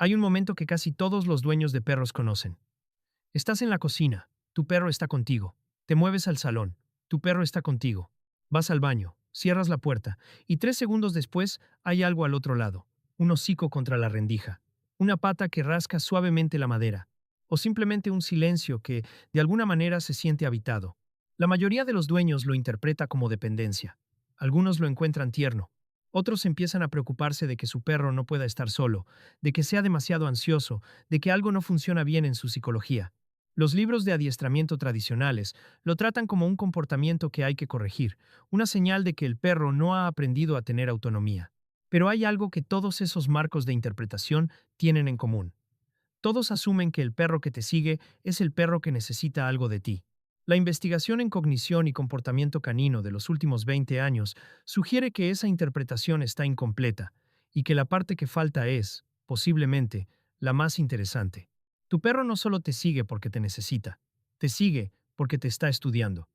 Hay un momento que casi todos los dueños de perros conocen. Estás en la cocina, tu perro está contigo. Te mueves al salón, tu perro está contigo. Vas al baño, cierras la puerta y 3 segundos después hay algo al otro lado. Un hocico contra la rendija, una pata que rasca suavemente la madera, o simplemente un silencio que, de alguna manera, se siente habitado. La mayoría de los dueños lo interpreta como dependencia. Algunos lo encuentran tierno. Otros empiezan a preocuparse de que su perro no pueda estar solo, de que sea demasiado ansioso, de que algo no funciona bien en su psicología. Los libros de adiestramiento tradicionales lo tratan como un comportamiento que hay que corregir, una señal de que el perro no ha aprendido a tener autonomía. Pero hay algo que todos esos marcos de interpretación tienen en común. Todos asumen que el perro que te sigue es el perro que necesita algo de ti. La investigación en cognición y comportamiento canino de los últimos 20 años sugiere que esa interpretación está incompleta y que la parte que falta es, posiblemente, la más interesante. Tu perro no solo te sigue porque te necesita, te sigue porque te está estudiando.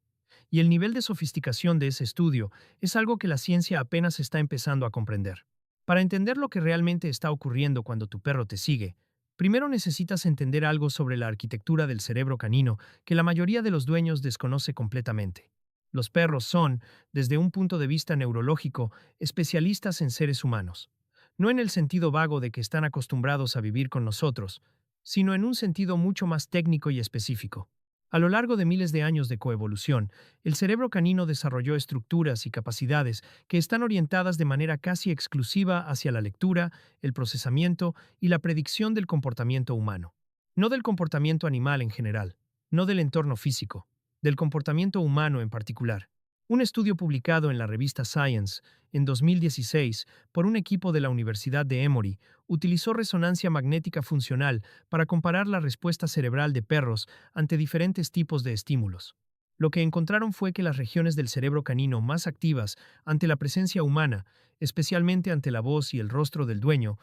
Y el nivel de sofisticación de ese estudio es algo que la ciencia apenas está empezando a comprender. Para entender lo que realmente está ocurriendo cuando tu perro te sigue, primero necesitas entender algo sobre la arquitectura del cerebro canino que la mayoría de los dueños desconoce completamente. Los perros son, desde un punto de vista neurológico, especialistas en seres humanos. No en el sentido vago de que están acostumbrados a vivir con nosotros, sino en un sentido mucho más técnico y específico. A lo largo de miles de años de coevolución, el cerebro canino desarrolló estructuras y capacidades que están orientadas de manera casi exclusiva hacia la lectura, el procesamiento y la predicción del comportamiento humano. No del comportamiento animal en general, no del entorno físico, del comportamiento humano en particular. Un estudio publicado en la revista Science en 2016 por un equipo de la Universidad de Emory utilizó resonancia magnética funcional para comparar la respuesta cerebral de perros ante diferentes tipos de estímulos. Lo que encontraron fue que las regiones del cerebro canino más activas ante la presencia humana, especialmente ante la voz y el rostro del dueño,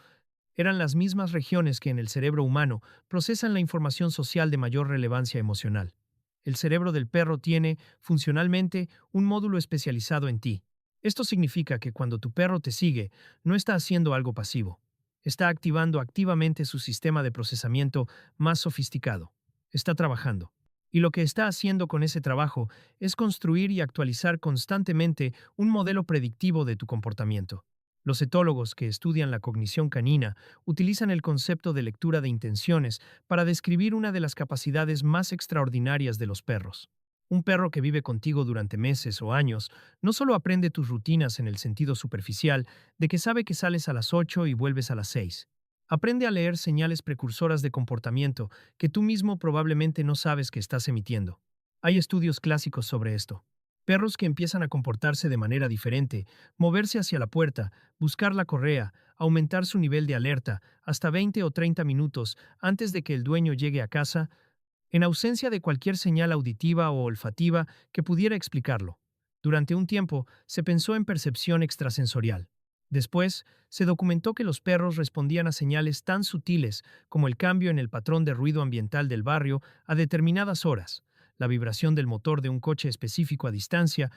eran las mismas regiones que en el cerebro humano procesan la información social de mayor relevancia emocional. El cerebro del perro tiene, funcionalmente, un módulo especializado en ti. Esto significa que cuando tu perro te sigue, no está haciendo algo pasivo. Está activando activamente su sistema de procesamiento más sofisticado. Está trabajando. Y lo que está haciendo con ese trabajo es construir y actualizar constantemente un modelo predictivo de tu comportamiento. Los etólogos que estudian la cognición canina utilizan el concepto de lectura de intenciones para describir una de las capacidades más extraordinarias de los perros. Un perro que vive contigo durante meses o años no solo aprende tus rutinas en el sentido superficial de que sabe que sales a las 8 y vuelves a las 6. Aprende a leer señales precursoras de comportamiento que tú mismo probablemente no sabes que estás emitiendo. Hay estudios clásicos sobre esto. Perros que empiezan a comportarse de manera diferente, moverse hacia la puerta, buscar la correa, aumentar su nivel de alerta hasta 20 o 30 minutos antes de que el dueño llegue a casa, en ausencia de cualquier señal auditiva o olfativa que pudiera explicarlo. Durante un tiempo se pensó en percepción extrasensorial. Después, se documentó que los perros respondían a señales tan sutiles como el cambio en el patrón de ruido ambiental del barrio a determinadas horas, la vibración del motor de un coche específico a distancia,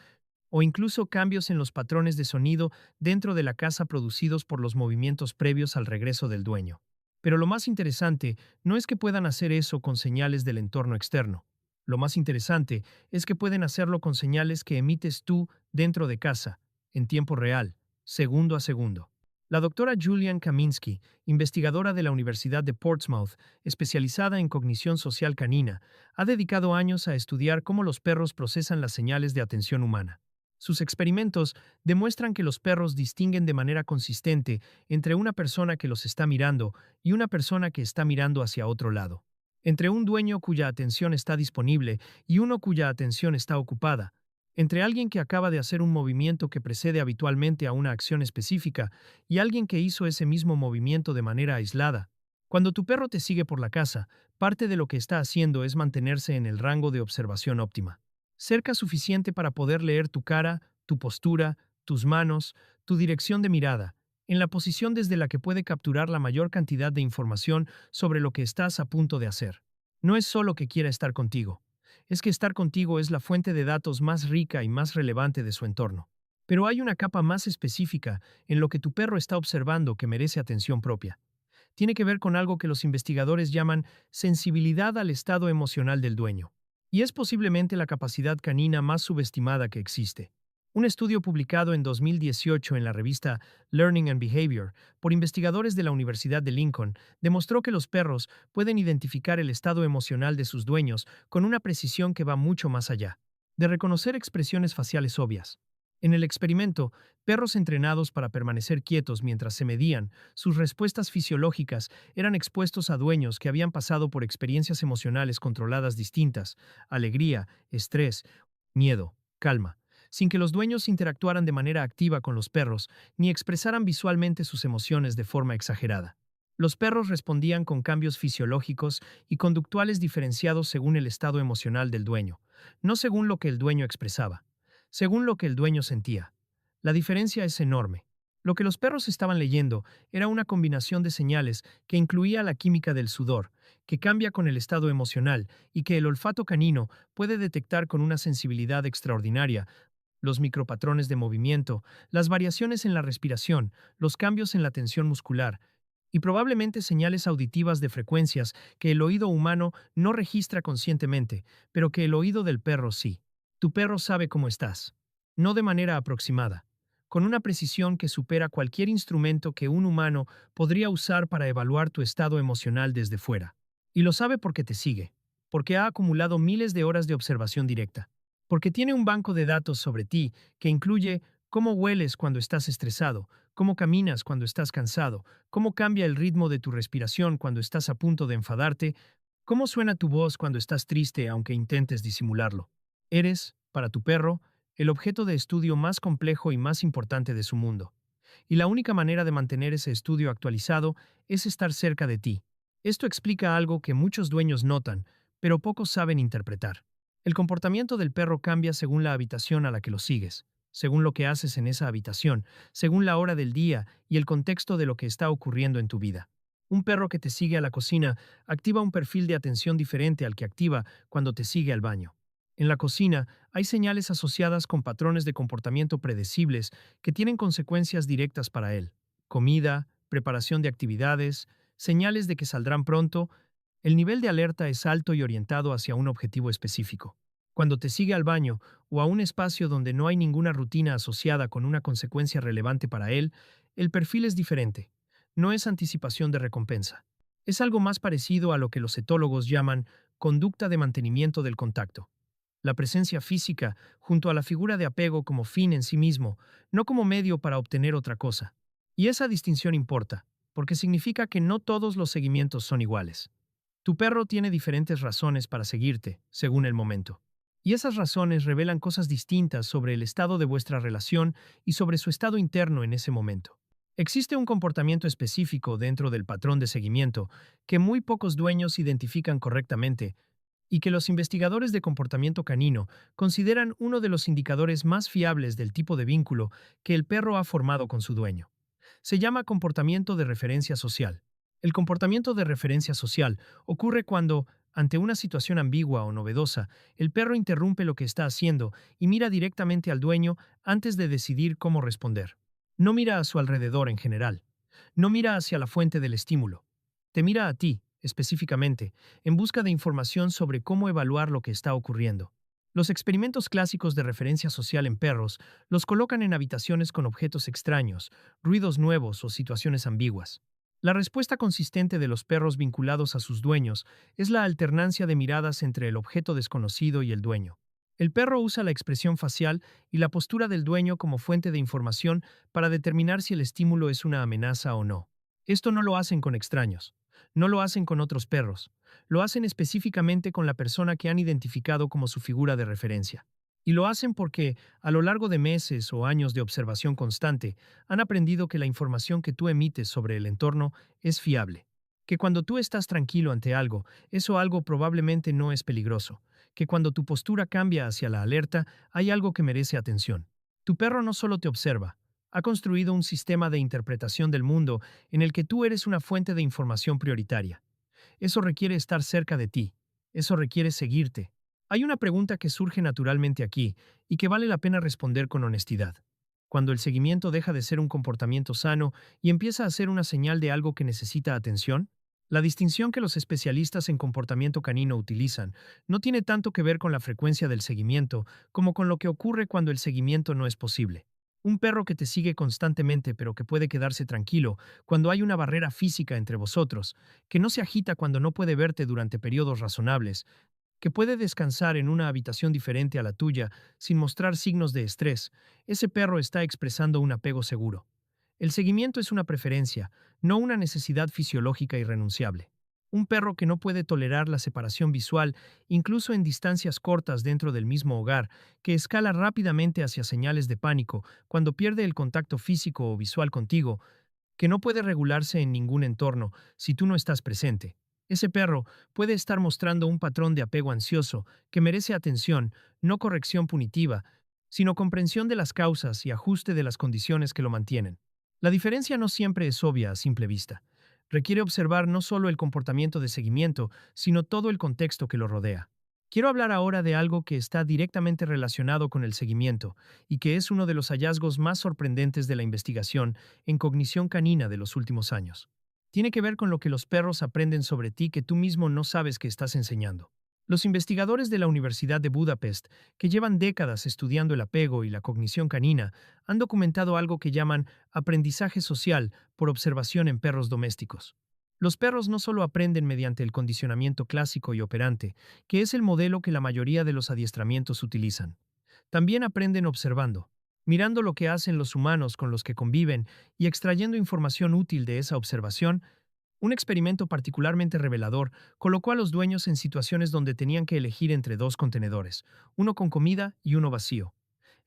o incluso cambios en los patrones de sonido dentro de la casa producidos por los movimientos previos al regreso del dueño. Pero lo más interesante no es que puedan hacer eso con señales del entorno externo. Lo más interesante es que pueden hacerlo con señales que emites tú dentro de casa, en tiempo real, segundo a segundo. La doctora Julian Kaminsky, investigadora de la Universidad de Portsmouth, especializada en cognición social canina, ha dedicado años a estudiar cómo los perros procesan las señales de atención humana. Sus experimentos demuestran que los perros distinguen de manera consistente entre una persona que los está mirando y una persona que está mirando hacia otro lado, entre un dueño cuya atención está disponible y uno cuya atención está ocupada, entre alguien que acaba de hacer un movimiento que precede habitualmente a una acción específica y alguien que hizo ese mismo movimiento de manera aislada. Cuando tu perro te sigue por la casa, parte de lo que está haciendo es mantenerse en el rango de observación óptima. Cerca suficiente para poder leer tu cara, tu postura, tus manos, tu dirección de mirada, en la posición desde la que puede capturar la mayor cantidad de información sobre lo que estás a punto de hacer. No es solo que quiera estar contigo, es que estar contigo es la fuente de datos más rica y más relevante de su entorno. Pero hay una capa más específica en lo que tu perro está observando que merece atención propia. Tiene que ver con algo que los investigadores llaman sensibilidad al estado emocional del dueño. Y es posiblemente la capacidad canina más subestimada que existe. Un estudio publicado en 2018 en la revista Learning and Behavior por investigadores de la Universidad de Lincoln demostró que los perros pueden identificar el estado emocional de sus dueños con una precisión que va mucho más allá de reconocer expresiones faciales obvias. En el experimento, perros entrenados para permanecer quietos mientras se medían, sus respuestas fisiológicas eran expuestos a dueños que habían pasado por experiencias emocionales controladas distintas: alegría, estrés, miedo, calma, sin que los dueños interactuaran de manera activa con los perros ni expresaran visualmente sus emociones de forma exagerada. Los perros respondían con cambios fisiológicos y conductuales diferenciados según el estado emocional del dueño, no según lo que el dueño expresaba, según lo que el dueño sentía. La diferencia es enorme. Lo que los perros estaban leyendo era una combinación de señales que incluía la química del sudor, que cambia con el estado emocional y que el olfato canino puede detectar con una sensibilidad extraordinaria: los micropatrones de movimiento, las variaciones en la respiración, los cambios en la tensión muscular, y probablemente señales auditivas de frecuencias que el oído humano no registra conscientemente, pero que el oído del perro sí. Tu perro sabe cómo estás. No de manera aproximada, con una precisión que supera cualquier instrumento que un humano podría usar para evaluar tu estado emocional desde fuera. Y lo sabe porque te sigue, porque ha acumulado miles de horas de observación directa, porque tiene un banco de datos sobre ti que incluye cómo hueles cuando estás estresado, cómo caminas cuando estás cansado, cómo cambia el ritmo de tu respiración cuando estás a punto de enfadarte, cómo suena tu voz cuando estás triste aunque intentes disimularlo. Eres, para tu perro, el objeto de estudio más complejo y más importante de su mundo. Y la única manera de mantener ese estudio actualizado es estar cerca de ti. Esto explica algo que muchos dueños notan, pero pocos saben interpretar. El comportamiento del perro cambia según la habitación a la que lo sigues, según lo que haces en esa habitación, según la hora del día y el contexto de lo que está ocurriendo en tu vida. Un perro que te sigue a la cocina activa un perfil de atención diferente al que activa cuando te sigue al baño. En la cocina hay señales asociadas con patrones de comportamiento predecibles que tienen consecuencias directas para él: comida, preparación de actividades, señales de que saldrán pronto. El nivel de alerta es alto y orientado hacia un objetivo específico. Cuando te sigue al baño o a un espacio donde no hay ninguna rutina asociada con una consecuencia relevante para él, el perfil es diferente. No es anticipación de recompensa. Es algo más parecido a lo que los etólogos llaman conducta de mantenimiento del contacto. La presencia física junto a la figura de apego como fin en sí mismo, no como medio para obtener otra cosa. Y esa distinción importa, porque significa que no todos los seguimientos son iguales. Tu perro tiene diferentes razones para seguirte, según el momento. Y esas razones revelan cosas distintas sobre el estado de vuestra relación y sobre su estado interno en ese momento. Existe un comportamiento específico dentro del patrón de seguimiento que muy pocos dueños identifican correctamente y que los investigadores de comportamiento canino consideran uno de los indicadores más fiables del tipo de vínculo que el perro ha formado con su dueño. Se llama comportamiento de referencia social. El comportamiento de referencia social ocurre cuando, ante una situación ambigua o novedosa, el perro interrumpe lo que está haciendo y mira directamente al dueño antes de decidir cómo responder. No mira a su alrededor en general. No mira hacia la fuente del estímulo. Te mira a ti, específicamente, en busca de información sobre cómo evaluar lo que está ocurriendo. Los experimentos clásicos de referencia social en perros los colocan en habitaciones con objetos extraños, ruidos nuevos o situaciones ambiguas. La respuesta consistente de los perros vinculados a sus dueños es la alternancia de miradas entre el objeto desconocido y el dueño. El perro usa la expresión facial y la postura del dueño como fuente de información para determinar si el estímulo es una amenaza o no. Esto no lo hacen con extraños. No lo hacen con otros perros. Lo hacen específicamente con la persona que han identificado como su figura de referencia. Y lo hacen porque, a lo largo de meses o años de observación constante, han aprendido que la información que tú emites sobre el entorno es fiable. Que cuando tú estás tranquilo ante algo, eso algo probablemente no es peligroso. Que cuando tu postura cambia hacia la alerta, hay algo que merece atención. Tu perro no solo te observa, ha construido un sistema de interpretación del mundo en el que tú eres una fuente de información prioritaria. Eso requiere estar cerca de ti. Eso requiere seguirte. Hay una pregunta que surge naturalmente aquí y que vale la pena responder con honestidad. cuando el seguimiento deja de ser un comportamiento sano y empieza a ser una señal de algo que necesita atención. La distinción que los especialistas en comportamiento canino utilizan no tiene tanto que ver con la frecuencia del seguimiento como con lo que ocurre cuando el seguimiento no es posible. Un perro que te sigue constantemente pero que puede quedarse tranquilo cuando hay una barrera física entre vosotros, que no se agita cuando no puede verte durante periodos razonables, que puede descansar en una habitación diferente a la tuya sin mostrar signos de estrés, ese perro está expresando un apego seguro. El seguimiento es una preferencia, no una necesidad fisiológica irrenunciable. Un perro que no puede tolerar la separación visual, incluso en distancias cortas dentro del mismo hogar, que escala rápidamente hacia señales de pánico cuando pierde el contacto físico o visual contigo, que no puede regularse en ningún entorno si tú no estás presente. Ese perro puede estar mostrando un patrón de apego ansioso que merece atención, no corrección punitiva, sino comprensión de las causas y ajuste de las condiciones que lo mantienen. La diferencia no siempre es obvia a simple vista. Requiere observar no solo el comportamiento de seguimiento, sino todo el contexto que lo rodea. Quiero hablar ahora de algo que está directamente relacionado con el seguimiento y que es uno de los hallazgos más sorprendentes de la investigación en cognición canina de los últimos años. Tiene que ver con lo que los perros aprenden sobre ti que tú mismo no sabes que estás enseñando. Los investigadores de la Universidad de Budapest, que llevan décadas estudiando el apego y la cognición canina, han documentado algo que llaman aprendizaje social por observación en perros domésticos. Los perros no solo aprenden mediante el condicionamiento clásico y operante, que es el modelo que la mayoría de los adiestramientos utilizan. También aprenden observando, mirando lo que hacen los humanos con los que conviven y extrayendo información útil de esa observación. Un experimento particularmente revelador colocó a los dueños en situaciones donde tenían que elegir entre dos contenedores, uno con comida y uno vacío.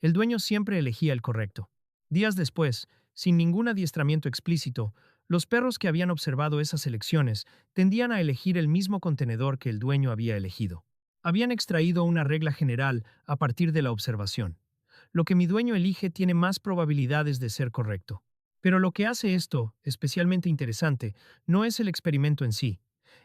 El dueño siempre elegía el correcto. Días después, sin ningún adiestramiento explícito, los perros que habían observado esas elecciones tendían a elegir el mismo contenedor que el dueño había elegido. Habían extraído una regla general a partir de la observación. Lo que mi dueño elige tiene más probabilidades de ser correcto. Pero lo que hace esto, especialmente interesante, no es el experimento en sí,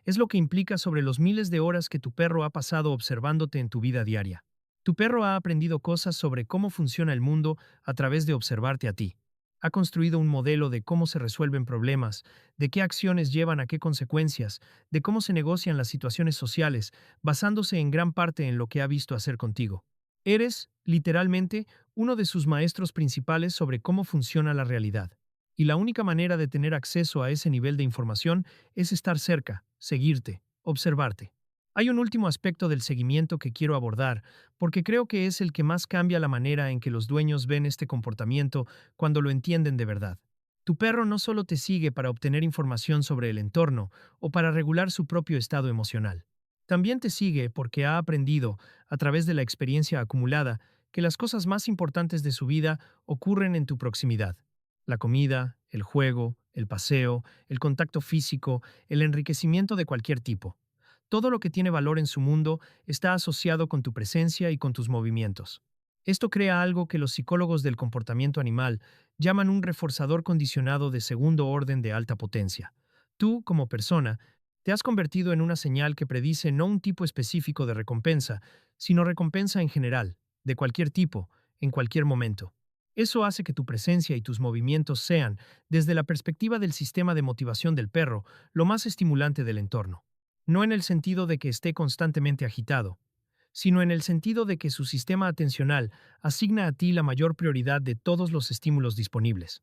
es lo que implica sobre los miles de horas que tu perro ha pasado observándote en tu vida diaria. Tu perro ha aprendido cosas sobre cómo funciona el mundo a través de observarte a ti. Ha construido un modelo de cómo se resuelven problemas, de qué acciones llevan a qué consecuencias, de cómo se negocian las situaciones sociales, basándose en gran parte en lo que ha visto hacer contigo. Eres, literalmente, uno de sus maestros principales sobre cómo funciona la realidad. Y la única manera de tener acceso a ese nivel de información es estar cerca, seguirte, observarte. Hay un último aspecto del seguimiento que quiero abordar, porque creo que es el que más cambia la manera en que los dueños ven este comportamiento cuando lo entienden de verdad. Tu perro no solo te sigue para obtener información sobre el entorno o para regular su propio estado emocional. También te sigue porque ha aprendido, a través de la experiencia acumulada, que las cosas más importantes de su vida ocurren en tu proximidad. La comida, el juego, el paseo, el contacto físico, el enriquecimiento de cualquier tipo. Todo lo que tiene valor en su mundo está asociado con tu presencia y con tus movimientos. Esto crea algo que los psicólogos del comportamiento animal llaman un reforzador condicionado de segundo orden de alta potencia. Tú, como persona, te has convertido en una señal que predice no un tipo específico de recompensa, sino recompensa en general, de cualquier tipo, en cualquier momento. Eso hace que tu presencia y tus movimientos sean, desde la perspectiva del sistema de motivación del perro, lo más estimulante del entorno. No en el sentido de que esté constantemente agitado, sino en el sentido de que su sistema atencional asigna a ti la mayor prioridad de todos los estímulos disponibles.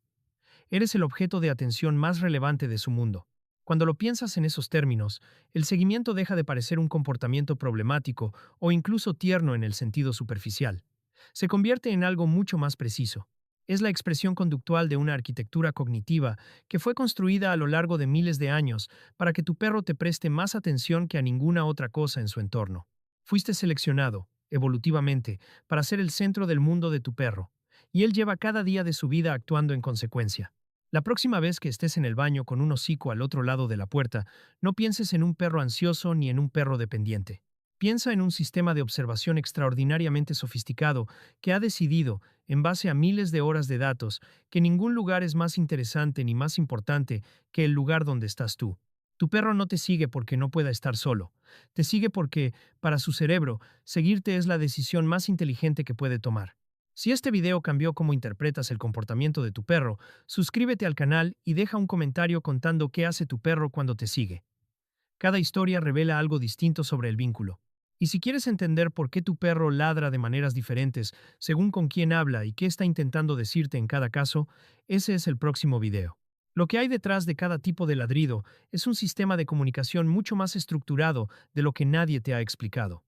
Eres el objeto de atención más relevante de su mundo. Cuando lo piensas en esos términos, el seguimiento deja de parecer un comportamiento problemático o incluso tierno en el sentido superficial. Se convierte en algo mucho más preciso. Es la expresión conductual de una arquitectura cognitiva que fue construida a lo largo de miles de años para que tu perro te preste más atención que a ninguna otra cosa en su entorno. Fuiste seleccionado, evolutivamente, para ser el centro del mundo de tu perro, y él lleva cada día de su vida actuando en consecuencia. La próxima vez que estés en el baño con un hocico al otro lado de la puerta, no pienses en un perro ansioso ni en un perro dependiente. Piensa en un sistema de observación extraordinariamente sofisticado que ha decidido, en base a miles de horas de datos, que ningún lugar es más interesante ni más importante que el lugar donde estás tú. Tu perro no te sigue porque no pueda estar solo. Te sigue porque, para su cerebro, seguirte es la decisión más inteligente que puede tomar. Si este video cambió cómo interpretas el comportamiento de tu perro, suscríbete al canal y deja un comentario contando qué hace tu perro cuando te sigue. Cada historia revela algo distinto sobre el vínculo. Y si quieres entender por qué tu perro ladra de maneras diferentes según con quién habla y qué está intentando decirte en cada caso, ese es el próximo video. Lo que hay detrás de cada tipo de ladrido es un sistema de comunicación mucho más estructurado de lo que nadie te ha explicado.